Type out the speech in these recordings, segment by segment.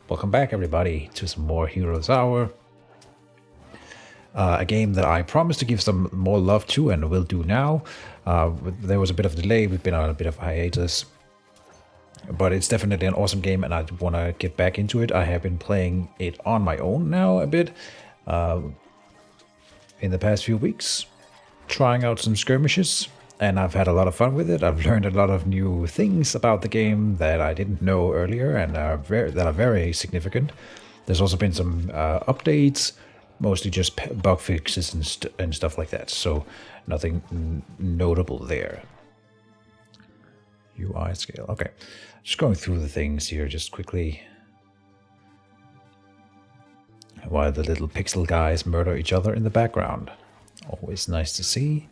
Welcome back, everybody, to some more Heroes Hour. A game that I promised to give some more love to, and will do now. There was a bit of a delay, we've been on a bit of a hiatus. But it's definitely an awesome game, and I want to get back into it. I have been playing it on my own now a bit in the past few weeks, trying out some skirmishes. And I've had a lot of fun with it. I've learned a lot of new things about the game that I didn't know earlier and that are very significant. There's also been some updates, mostly just bug fixes and stuff like that. So nothing notable there. UI scale. Okay. Just going through the things here just quickly. While the little pixel guys murder each other in the background. Always nice to see.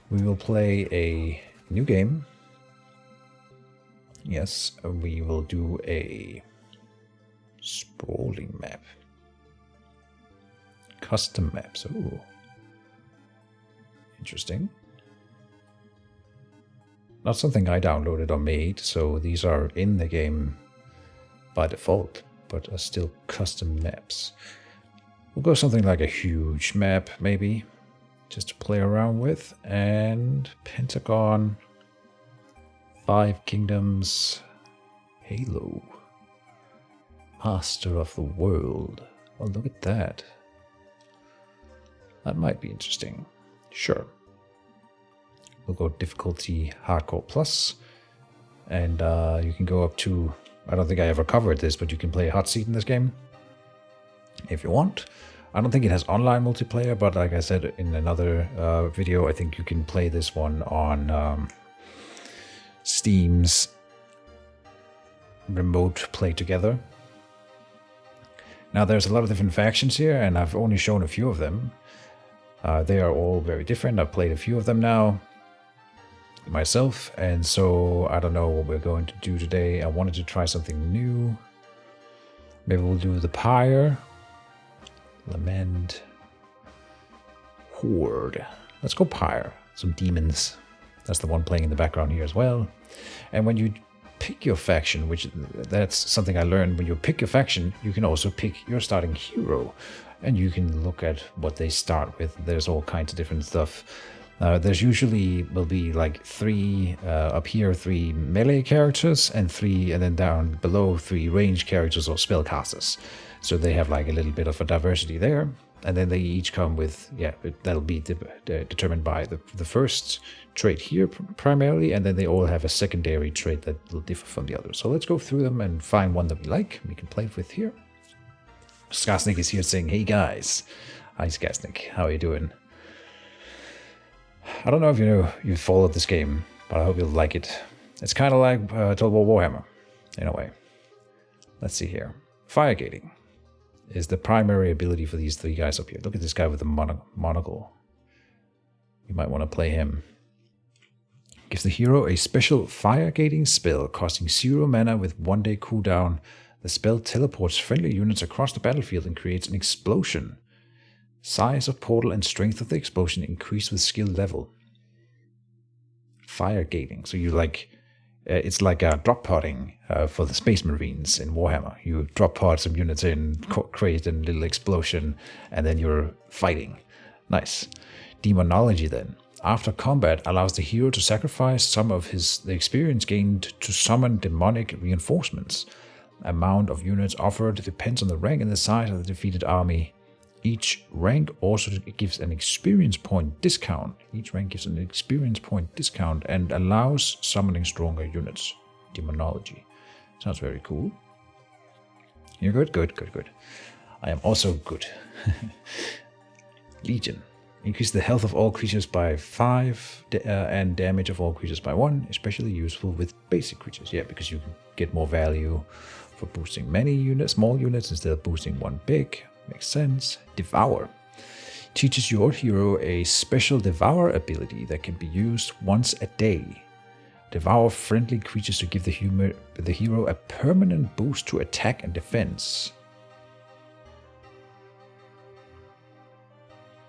We will play a new game. Yes, we will do a sprawling map. Custom maps. Ooh. Interesting. Not something I downloaded or made, so these are in the game by default, but are still custom maps. We'll go something like a huge map, maybe. Just to play around with, and Pentagon, 5 Kingdoms, Halo, Master of the World. Oh, look at that. That might be interesting. Sure. We'll go difficulty Hardcore Plus, and you can go up to, I don't think I ever covered this, but you can play a hot seat in this game if you want. I don't think it has online multiplayer, but like I said in another video, I think you can play this one on Steam's remote play together. Now there's a lot of different factions here, and I've only shown a few of them. They are all very different. I've played a few of them now myself, and so I don't know what we're going to do today. I wanted to try something new. Maybe we'll do the Pyre. Lament. Horde. Let's go Pyre. Some demons. That's the one playing in the background here as well. And when you pick your faction, which that's something I learned, when you pick your faction, you can also pick your starting hero. And you can look at what they start with. There's all kinds of different stuff. There's usually will be like 3 up here, 3 melee characters, and then down below 3 range characters or spellcasters. So they have like a little bit of a diversity there, and then they each come with, that'll be determined by the first trait here primarily, and then they all have a secondary trait that will differ from the others. So let's go through them and find one that we like, we can play with here. Skasnik is here saying, hey guys. Hi Skasnik, how are you doing? I don't know if you've followed this game, but I hope you'll like it. It's kind of like Total War Warhammer, in a way. Let's see here. Fire gating is the primary ability for these 3 guys up here. Look at this guy with the monocle. You might want to play him. Gives the hero a special fire gating spell costing 0 mana with 1-day cooldown. The spell teleports friendly units across the battlefield and creates an explosion. Size of portal and strength of the explosion increase with skill level. Fire gating. So you like... it's like a drop podding for the Space Marines in Warhammer. You drop pod some units in, create a little explosion, and then you're fighting. Nice. Demonology then. After combat, allows the hero to sacrifice some of the experience gained to summon demonic reinforcements. Amount of units offered depends on the rank and the size of the defeated army. Each rank also gives an experience point discount. Each rank gives an experience point discount and allows summoning stronger units. Demonology. Sounds very cool. You're good? Good, good, good. I am also good. Legion. Increase the health of all creatures by 5 and damage of all creatures by 1. Especially useful with basic creatures. Yeah, because you can get more value for boosting many units, small units, instead of boosting one big. Makes sense. Devour. Teaches your hero a special Devour ability that can be used once a day. Devour friendly creatures to give the hero a permanent boost to attack and defense.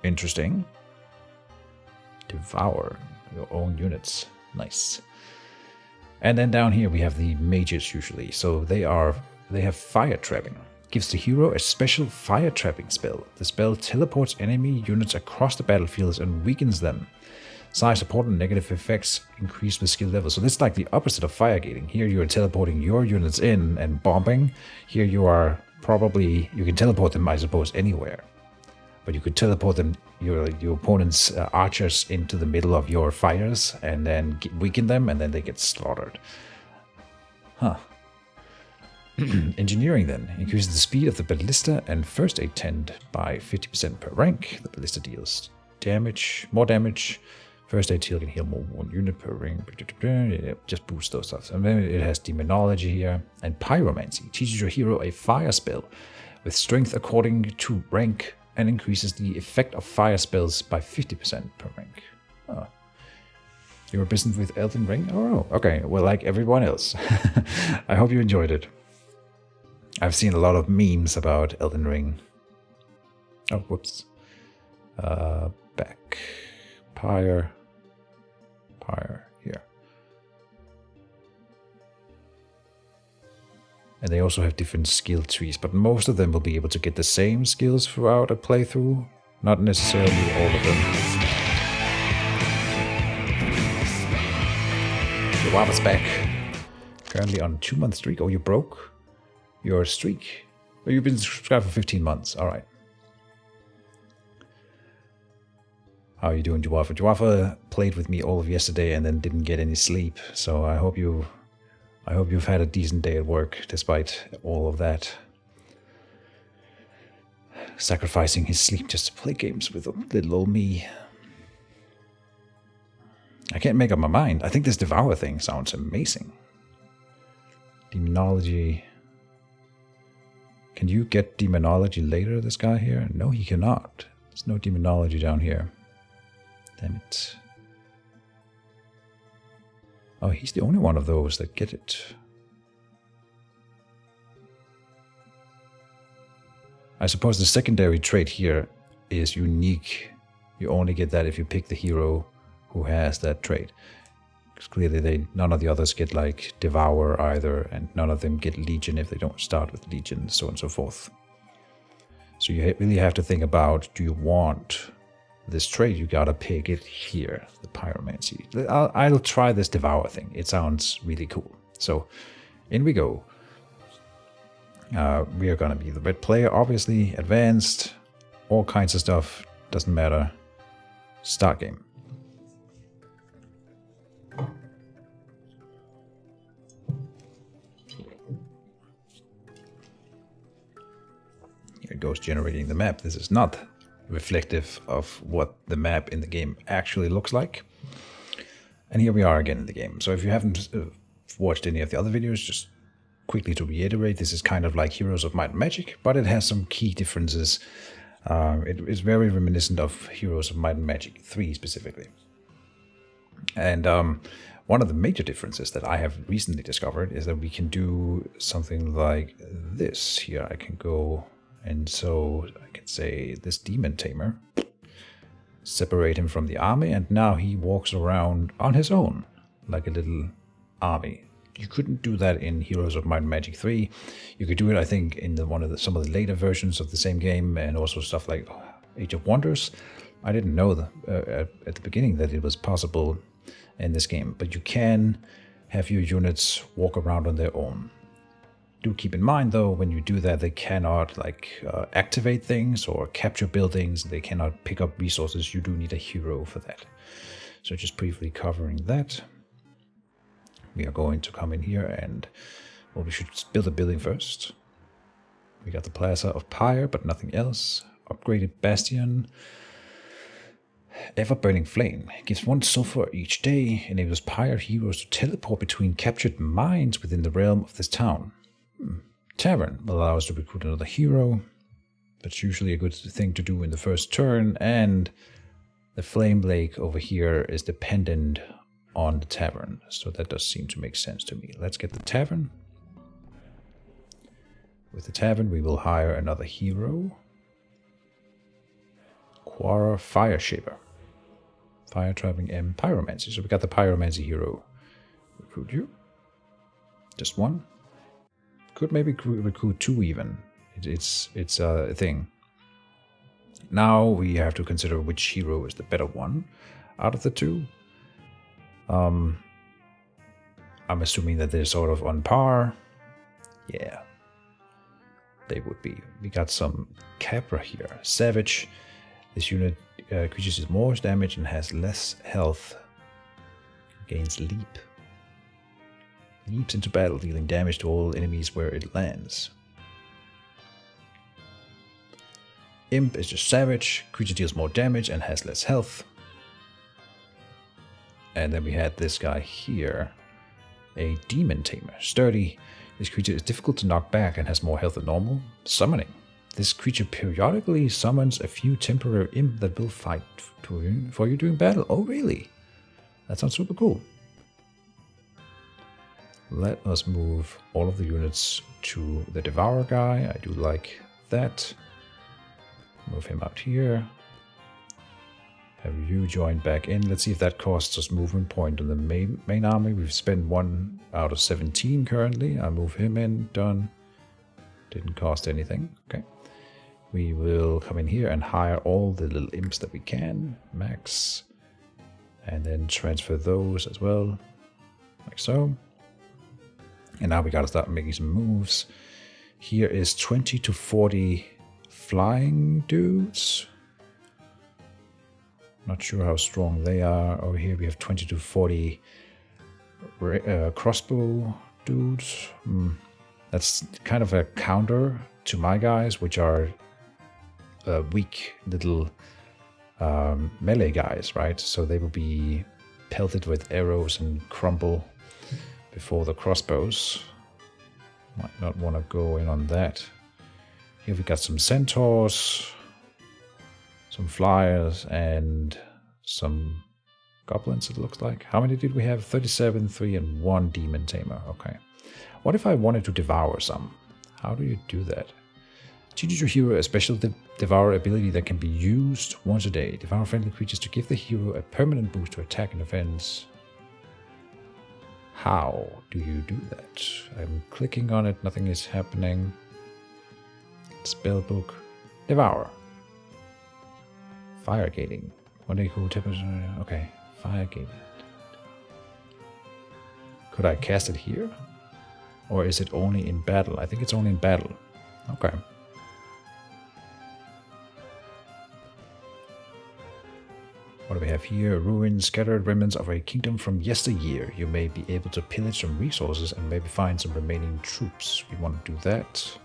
Interesting. Devour your own units. Nice. And then down here we have the mages usually. So they have fire trapping. gives the hero a special fire trapping spell. The spell teleports enemy units across the battlefields and weakens them. Size, support, and negative effects increase with skill level. So this is like the opposite of fire gating. Here you are teleporting your units in and bombing. Here you are probably, you can teleport them, I suppose, anywhere. But you could teleport them, your opponent's archers into the middle of your fighters and then weaken them, and then they get slaughtered. Huh. Engineering then increases the speed of the ballista and first aid tent by 50% per rank. The ballista deals more damage. First aid heal can heal more one unit per ring. Just boost those stuff. And then it has demonology here. And pyromancy teaches your hero a fire spell with strength according to rank and increases the effect of fire spells by 50% per rank. Oh. You were business with Elden Ring? Oh, okay. Well, like everyone else. I hope you enjoyed it. I've seen a lot of memes about Elden Ring. Oh, whoops. Back. Pyre here. And they also have different skill trees, but most of them will be able to get the same skills throughout a playthrough. Not necessarily all of them. The Waba's back. Currently on a 2-month streak. Oh, you broke your streak? Oh, you've been subscribed for 15 months. Alright. How are you doing, Juwafa? Juwafa played with me all of yesterday and then didn't get any sleep. So I hope you've had a decent day at work despite all of that. Sacrificing his sleep just to play games with little old me. I can't make up my mind. I think this Devour thing sounds amazing. Demonology. Can you get demonology later, this guy here? No, he cannot. There's no demonology down here. Damn it. Oh, he's the only one of those that get it. I suppose the secondary trait here is unique. You only get that if you pick the hero who has that trait. Because clearly none of the others get like Devour either, and none of them get Legion if they don't start with Legion, so on and so forth. So you really have to think about, do you want this trait? You gotta pick it here, the pyromancy. I'll try this Devour thing. It sounds really cool. So in we go. We are gonna be the red player, obviously. Advanced, all kinds of stuff. Doesn't matter. Start game. Here it goes, generating the map. This is not reflective of what the map in the game actually looks like. And here we are again in the game. So if you haven't watched any of the other videos, just quickly to reiterate, this is kind of like Heroes of Might and Magic, but it has some key differences. It is very reminiscent of Heroes of Might and Magic 3 specifically. And one of the major differences that I have recently discovered is that we can do something like this. Here I can go, and so I can say this Demon Tamer, separate him from the army, and now he walks around on his own like a little army. You couldn't do that in Heroes of Might and Magic 3. You could do it, I think, in some of the later versions of the same game, and also stuff like Age of Wonders. I didn't know at the beginning that it was possible in this game, but you can have your units walk around on their own. Do keep in mind, though, when you do that, they cannot activate things or capture buildings. They cannot pick up resources. You do need a hero for that. So just briefly covering that. We are going to come in here and, well, we should build a building first. We got the Plaza of Pyre, but nothing else. Upgraded Bastion. Ever-burning flame. Gives 1 sulfur each day. Enables Pyre heroes to teleport between captured mines within the realm of this town. Tavern will allow us to recruit another hero. That's usually a good thing to do in the first turn. And the Flame Lake over here is dependent on the tavern, so that does seem to make sense to me. Let's get the tavern. With the tavern, we will hire another hero. Quara Fire Shaper. Fire Trapping M Pyromancy. So we got the Pyromancy hero. Recruit you. Just 1. Could maybe recruit 2 even, It's a thing. Now we have to consider which hero is the better one out of the two. I'm assuming that they're sort of on par. Yeah, they would be. We got some Capra here. Savage. This unit creatures more damage and has less health. Gains leap. Leaps into battle, dealing damage to all enemies where it lands. Imp is just savage. Creature deals more damage and has less health. And then we had this guy here. A Demon Tamer. Sturdy. This creature is difficult to knock back and has more health than normal. Summoning. This creature periodically summons a few temporary imp that will fight for you during battle. Oh, really? That sounds super cool. Let us move all of the units to the Devourer guy. I do like that. Move him out here. Have you joined back in. Let's see if that costs us movement point on the main army. We've spent 1 out of 17 currently. I move him in. Done. Didn't cost anything. Okay. We will come in here and hire all the little imps that we can. Max. And then transfer those as well. Like so. And now we gotta start making some moves. Here is 20 to 40 flying dudes. Not sure how strong they are. Over here we have 20 to 40 crossbow dudes. That's kind of a counter to my guys, which are weak little melee guys, right? So they will be pelted with arrows and crumble before the crossbows. Might not want to go in on that. Here we got some centaurs, some flyers, and some goblins, it looks like. How many did we have? 37, 3, and 1 demon tamer. Okay. What if I wanted to devour some? How do you do that? Teach your hero a special devour ability that can be used once a day. Devour friendly creatures to give the hero a permanent boost to attack and defense. How do you do that? I'm clicking on it, nothing is happening. Spellbook. Devour. Fire gating. One day cool temperature. Okay. Fire gating. Could I cast it here? Or is it only in battle? I think it's only in battle. Okay. What do we have here? Ruins, scattered remnants of a kingdom from yesteryear. You may be able to pillage some resources and maybe find some remaining troops. We want to do that.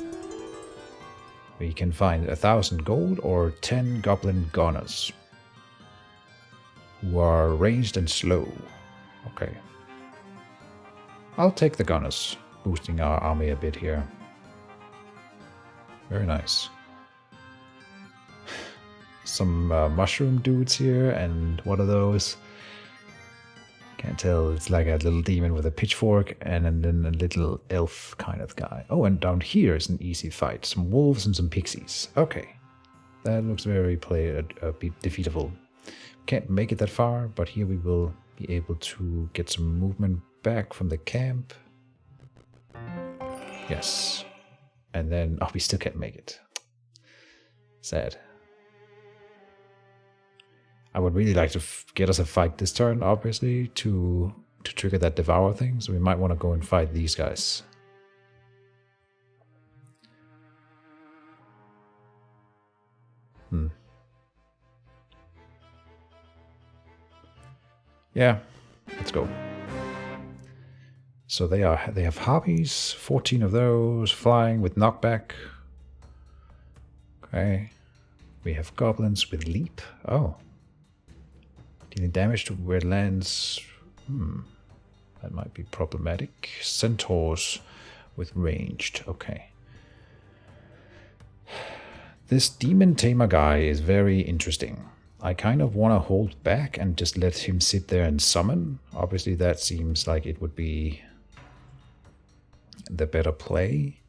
We can find 1,000 gold or 10 goblin gunners who are ranged and slow. Okay. I'll take the gunners, boosting our army a bit here. Very nice. Some mushroom dudes here, and what are those? Can't tell. It's like a little demon with a pitchfork, and then a little elf kind of guy. Oh, and down here is an easy fight. Some wolves and some pixies. Okay. That looks very defeatable. Can't make it that far, but here we will be able to get some movement back from the camp. Yes. And then, oh, we still can't make it. Sad. I would really like to get us a fight this turn, obviously, to trigger that devour thing. So we might want to go and fight these guys. Yeah, let's go. So they have harpies, 14 of those, flying with knockback. Okay. We have goblins with leap. Oh. Dealing damage to where it lands. That might be problematic. Centaurs with ranged. Okay. This demon tamer guy is very interesting. I kind of want to hold back and just let him sit there and summon. Obviously that seems like it would be the better play.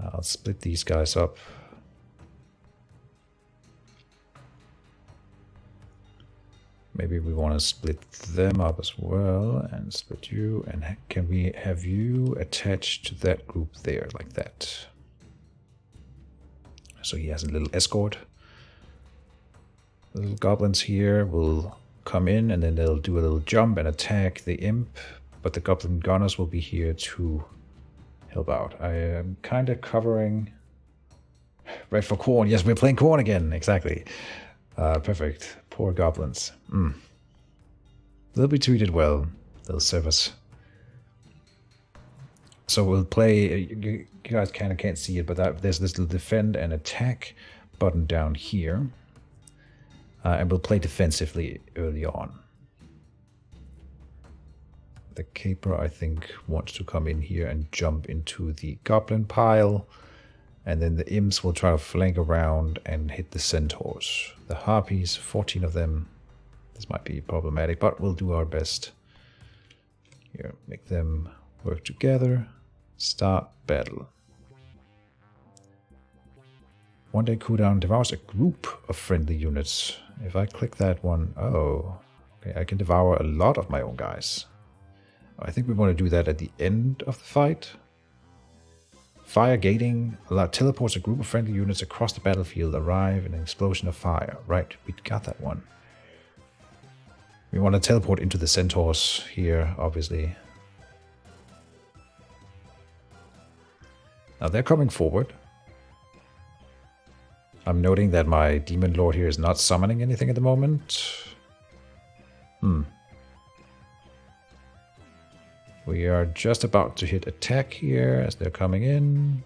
I'll split these guys up. Maybe we want to split them up as well and split you. And can we have you attached to that group there like that? so he has a little escort. The little goblins here will come in, and then they'll do a little jump and attack the imp, but the goblin gunners will be here to help out. I am kind of covering red for corn. Yes, we're playing corn again. Exactly. Perfect. Poor goblins. They'll be treated well. They'll serve us. So we'll play. You guys kind of can't see it, but there's this little defend and attack button down here. And we'll play defensively early on. The caper, I think, wants to come in here and jump into the goblin pile. And then the imps will try to flank around and hit the centaurs. The harpies, 14 of them. This might be problematic, but we'll do our best. Here, make them work together. Start battle. 1 day cooldown devours a group of friendly units. If I click that one, oh, okay, I can devour a lot of my own guys. I think we want to do that at the end of the fight. Fire gating teleports a group of friendly units across the battlefield, arrive in an explosion of fire. Right, we got that one. We want to teleport into the centaurs here, obviously. Now they're coming forward. I'm noting that my demon lord here is not summoning anything at the moment. We are just about to hit attack here as they're coming in.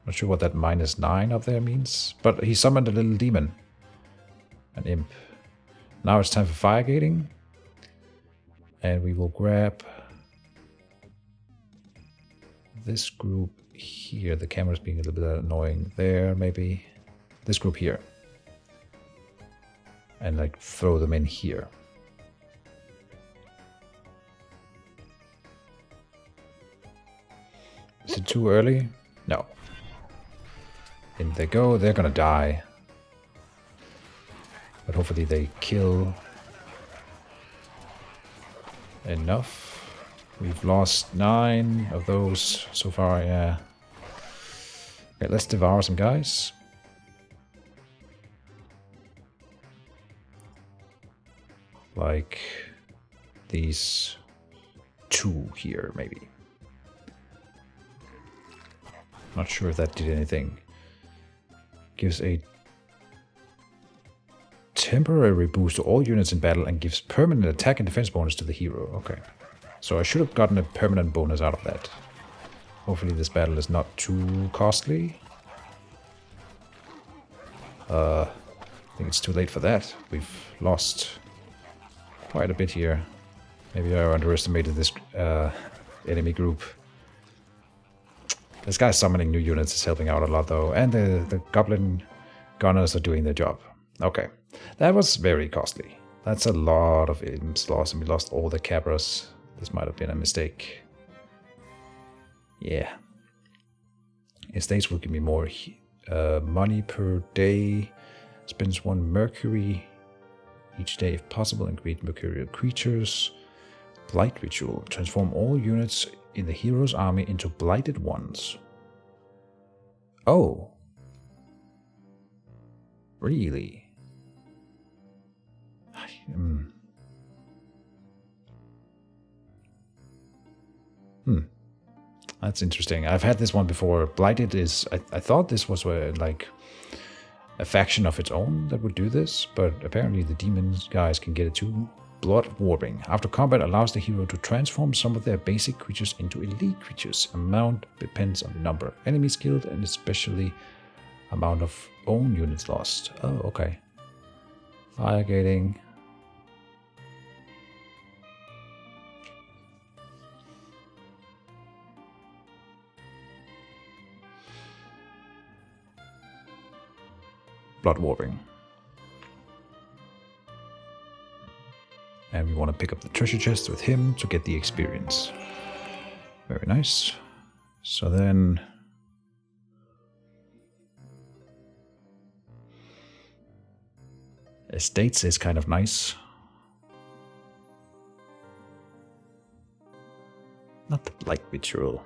Not sure what that -9 up there means, but he summoned a little demon. An imp. Now it's time for fire gating. And we will grab this group here. The camera's being a little bit annoying there, maybe. This group here. And like throw them in here. Is it too early? No. In they go. They're gonna die. But hopefully they kill enough. We've lost 9 of those so far, yeah. Okay, let's devour some guys. Like these 2 here, maybe. Not sure if that did anything. Gives a temporary boost to all units in battle and gives permanent attack and defense bonus to the hero. Okay. So I should have gotten a permanent bonus out of that. Hopefully this battle is not too costly. I think it's too late for that. We've lost quite a bit here. Maybe I underestimated this enemy group. This guy summoning new units is helping out a lot though, and the goblin gunners are doing their job. Okay, that was very costly. That's a lot of imps lost, and we lost all the cabras. This might have been a mistake. Yeah. Estates will give me more money per day. Spends 1 mercury each day if possible, and create mercurial creatures. Blight ritual. Transform all units in the hero's army into blighted ones. Oh. Really? That's interesting. I've had this one before. Blighted is... I thought this was like a faction of its own that would do this, but apparently the demons guys can get it too. Blood warping. After combat allows the hero to transform some of their basic creatures into elite creatures. Amount depends on the number of enemies killed and especially amount of own units lost. Oh, okay. Fire gating. Blood warping. And we want to pick up the treasure chest with him to get the experience. Very nice. So then... Estates is kind of nice. Not the blight ritual.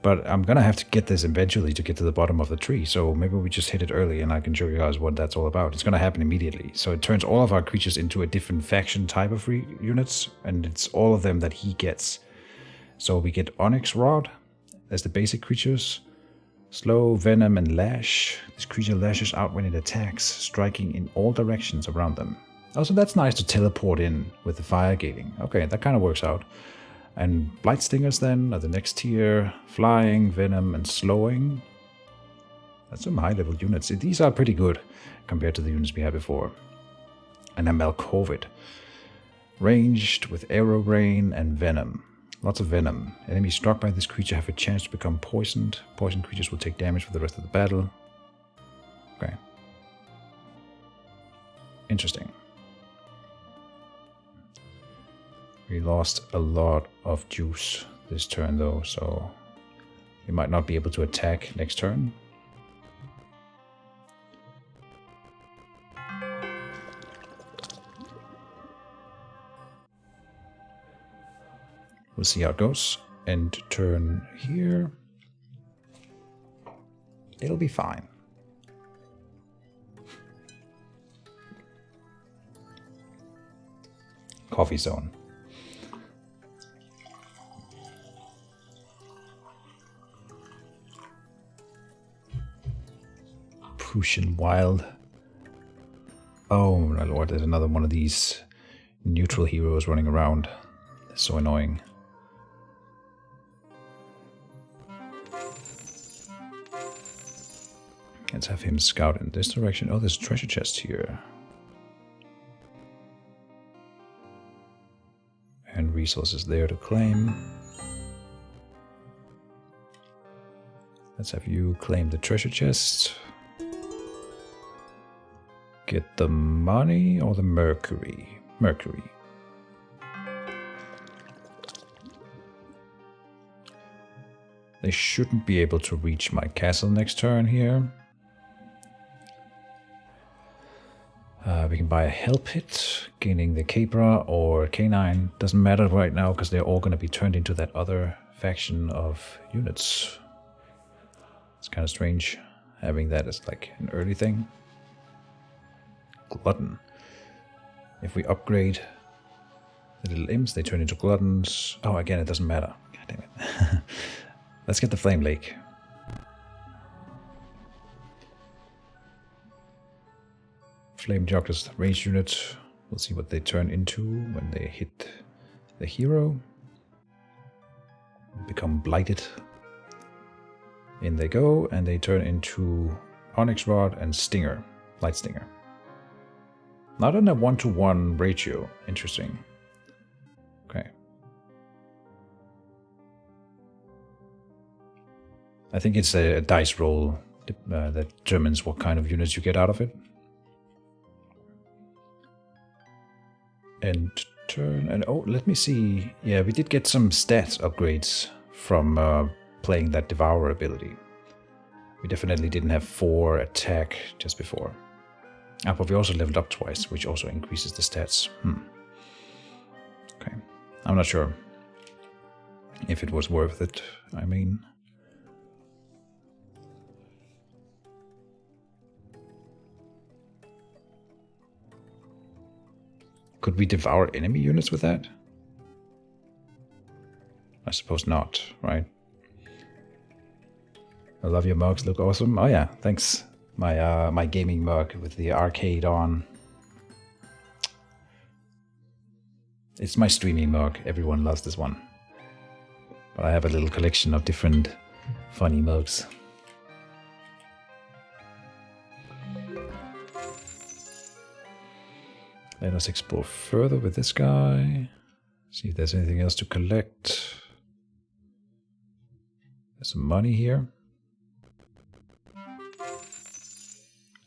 But I'm gonna have to get this eventually to get to the bottom of the tree, so maybe we just hit it early and I can show you guys what that's all about. It's gonna happen immediately. So it turns all of our creatures into a different faction type of units, and it's all of them that he gets. So we get Onyx Rod as the basic creatures. Slow, Venom, and Lash. This creature lashes out when it attacks, striking in all directions around them. Also, that's nice to teleport in with the fire gating. Okay, that kind of works out. And Blight Stingers then are the next tier. Flying, Venom, and Slowing. That's some high-level units. These are pretty good compared to the units we had before. And a Malkovid. Ranged with Arrow Rain and Venom. Lots of Venom. Enemies struck by this creature have a chance to become poisoned. Poisoned creatures will take damage for the rest of the battle. Okay. Interesting. We lost a lot of juice this turn though, so we might not be able to attack next turn. We'll see how it goes. End turn here. It'll be fine. Coffee zone. Prussian Wild. Oh my lord, there's another one of these neutral heroes running around. That's so annoying. Let's have him scout in this direction. Oh, there's a treasure chest here. And resources there to claim. Let's have you claim the treasure chest. Get the money or the mercury? Mercury. They shouldn't be able to reach my castle next turn here. We can buy a Hell Pit, gaining the Capra or Canine. Doesn't matter right now because they're all going to be turned into that other faction of units. It's kind of strange having that as like an early thing. Glutton. If we upgrade the little imps, they turn into gluttons. Oh, again, it doesn't matter. God damn it. Let's get the Flame Lake. Flame Jugglers range unit. We'll see what they turn into when they hit the hero. Become blighted. In they go, and they turn into Onyx Rod and Stinger. Light Stinger. Not in a 1-to-1 ratio. Interesting. Okay. I think it's a dice roll that determines what kind of units you get out of it. And turn, and oh, let me see. Yeah, we did get some stats upgrades from playing that Devourer ability. We definitely didn't have 4 attack just before. Ah, but we also leveled up twice, which also increases the stats. Okay, I'm not sure if it was worth it. I mean, could we devour enemy units with that? I suppose not, right? I love your mugs, look awesome. Oh yeah, thanks. My gaming mug with the arcade on. It's my streaming mug. Everyone loves this one. But I have a little collection of different funny mugs. Let us explore further with this guy. See if there's anything else to collect. There's some money here.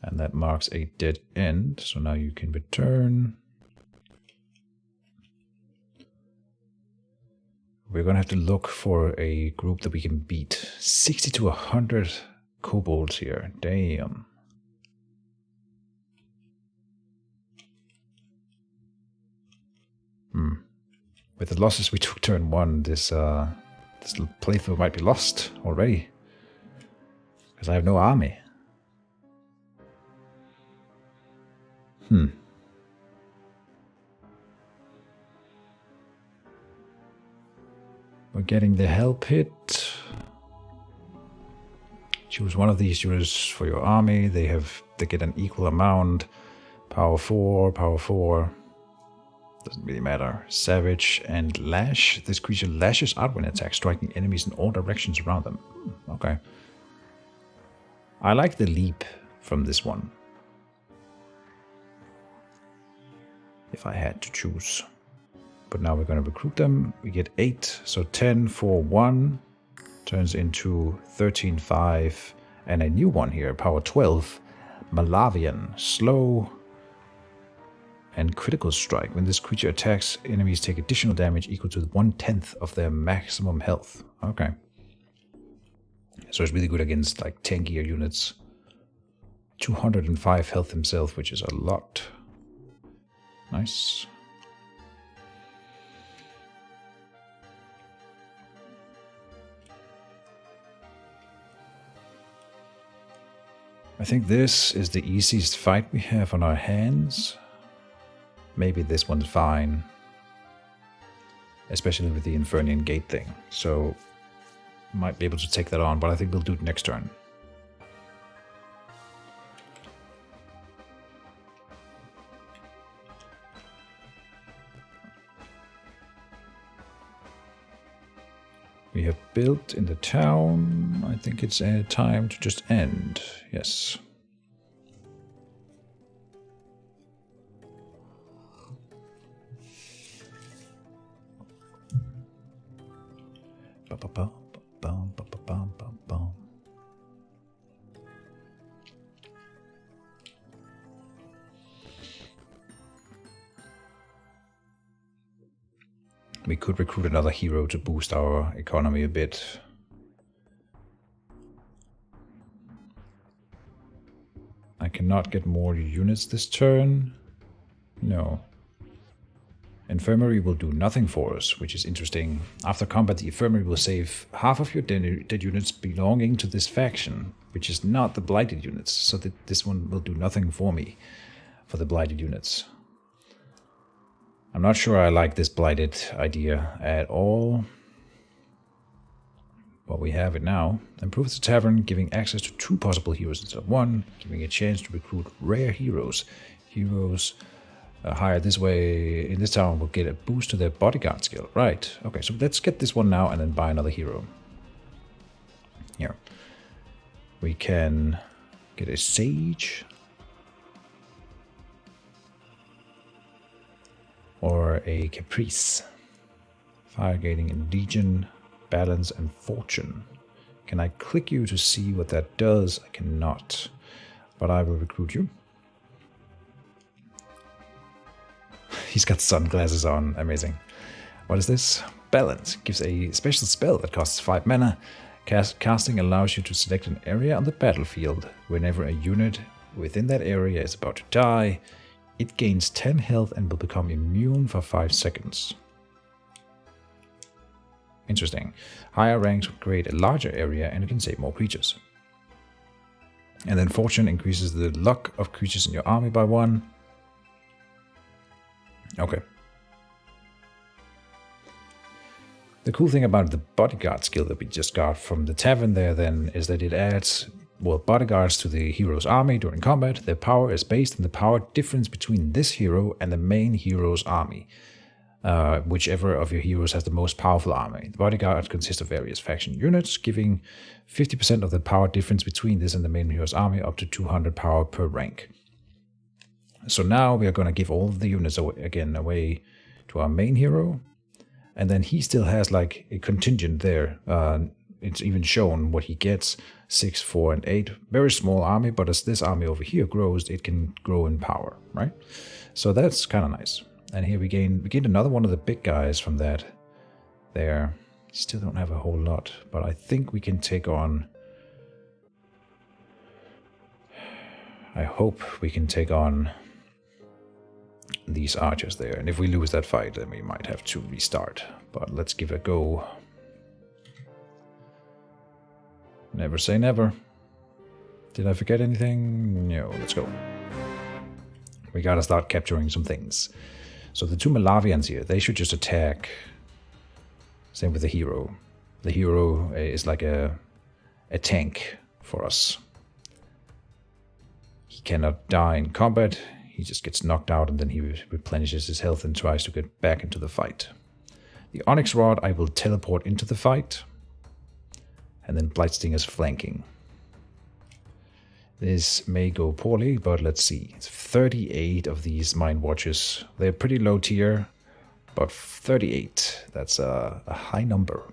And that marks a dead end. So now you can return. We're going to have to look for a group that we can beat. 60 to 100 kobolds here. Damn. With the losses we took turn 1, this This little playthrough might be lost already. Because I have no army. We're getting the hell pit. Choose one of these units for your army. They get an equal amount. Power 4, power 4. Doesn't really matter. Savage and Lash. This creature lashes out when attacked, striking enemies in all directions around them. Okay. I like the leap from this one. If I had to choose. But now we're going to recruit them. We get 8, so 10, 4, 1. Turns into 13, 5. And a new one here, power 12. Malavian. Slow and critical strike. When this creature attacks, enemies take additional damage equal to 1/10 of their maximum health. Okay. So it's really good against like tankier units. 205 health himself, which is a lot. Nice. I think this is the easiest fight we have on our hands. Maybe this one's fine. Especially with the Infernian Gate thing. So, might be able to take that on, but I think we'll do it next turn. We have built in the town. I think it's time to just end. Yes. We could recruit another hero to boost our economy a bit. I cannot get more units this turn. No. Infirmary will do nothing for us, which is interesting. After combat, the infirmary will save half of your dead units belonging to this faction, which is not the blighted units, so that this one will do nothing for me, for the blighted units. I'm not sure I like this blighted idea at all. But we have it now. Improves the tavern, giving access to 2 possible heroes instead of 1, giving a chance to recruit rare heroes. Heroes hired this way in this town will get a boost to their bodyguard skill. Right. Okay, so let's get this one now and then buy another hero. Here. We can get a sage. Or a caprice. Fire gating in Legion, balance and fortune. Can I click you to see what that does? I cannot. But I will recruit you. He's got sunglasses on. Amazing. What is this? Balance. Gives a special spell that costs 5 mana. Casting allows you to select an area on the battlefield. Whenever a unit within that area is about to die, it gains 10 health and will become immune for 5 seconds. Interesting. Higher ranks will create a larger area and you can save more creatures. And then Fortune increases the luck of creatures in your army by 1. Okay. The cool thing about the bodyguard skill that we just got from the tavern there then is that it adds bodyguards to the hero's army during combat. Their power is based on the power difference between this hero and the main hero's army. Whichever of your heroes has the most powerful army. The bodyguard consists of various faction units, giving 50% of the power difference between this and the main hero's army, up to 200 power per rank. So now we are going to give all of the units away to our main hero. And then he still has like a contingent there. It's even shown what he gets, 6, 4, and 8. Very small army, but as this army over here grows, it can grow in power, right? So that's kind of nice. And here we gained another one of the big guys from that there. Still don't have a whole lot, but I think we can take on... I hope we can take on these archers there. And if we lose that fight, then we might have to restart. But let's give it a go. Never say never. Did I forget anything? No, let's go. We gotta start capturing some things. So the two Malavians here, they should just attack. Same with the hero. The hero is like a tank for us. He cannot die in combat. He just gets knocked out and then he replenishes his health and tries to get back into the fight. The Onyx Rod I will teleport into the fight. And then Blightstinger's flanking. This may go poorly, but let's see. It's 38 of these Mind Watchers. They're pretty low tier, but 38, that's a high number.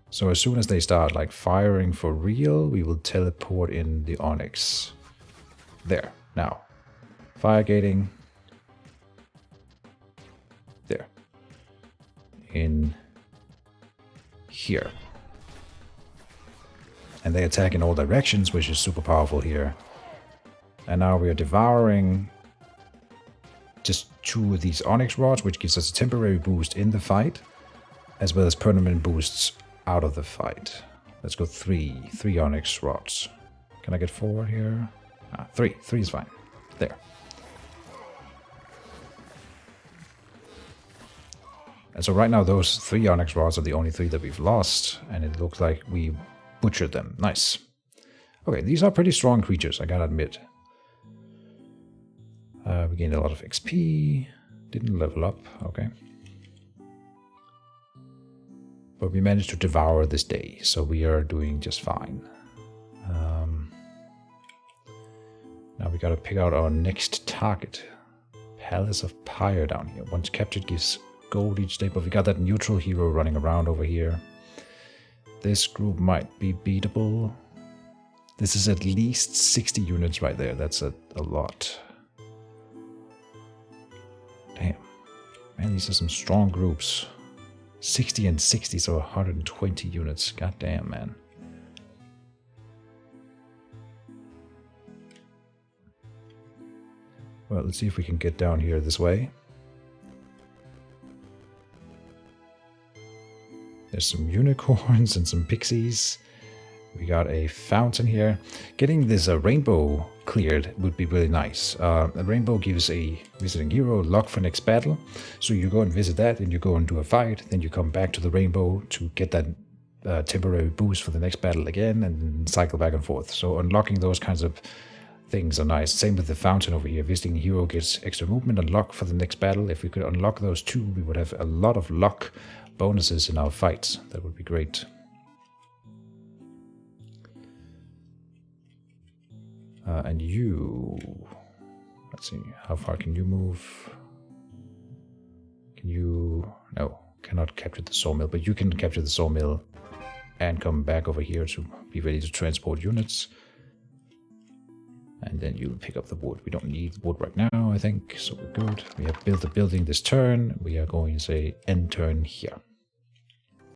So as soon as they start like firing for real, we will teleport in the Onyx. There, now. Fire gating. There. In here. And they attack in all directions, which is super powerful here. And now we are devouring just 2 of these Onyx Rods, which gives us a temporary boost in the fight, as well as permanent boosts out of the fight. Let's go 3 Onyx Rods. Can I get 4 here? 3 is fine. There. And so right now those 3 Onyx Rods are the only 3 that we've lost, and it looks like we butchered them. Nice. Okay, these are pretty strong creatures, I gotta admit. We gained a lot of XP. Didn't level up. Okay. But we managed to devour this day, so we are doing just fine. Now we gotta pick out our next target. Palace of Pyre down here. Once captured gives gold each day, but we got that neutral hero running around over here. This group might be beatable. This is at least 60 units right there. That's a lot. Damn. Man, these are some strong groups. 60 and 60, so 120 units. God damn, man. Well, let's see if we can get down here this way. There's some unicorns and some pixies. We got a fountain here. Getting this rainbow cleared would be really nice. A rainbow gives a visiting hero luck for next battle. So you go and visit that, and you go and do a fight. Then you come back to the rainbow to get that temporary boost for the next battle again, and cycle back and forth. So unlocking those kinds of things are nice. Same with the fountain over here. Visiting hero gets extra movement and luck for the next battle. If we could unlock those 2, we would have a lot of luck bonuses in our fights. That would be great. And you... Let's see, how far can you move? Can you... No, cannot capture the sawmill, but you can capture the sawmill and come back over here to be ready to transport units. And then you'll pick up the wood. We don't need wood right now, I think, so we're good. We have built a building this turn. We are going to say end turn here.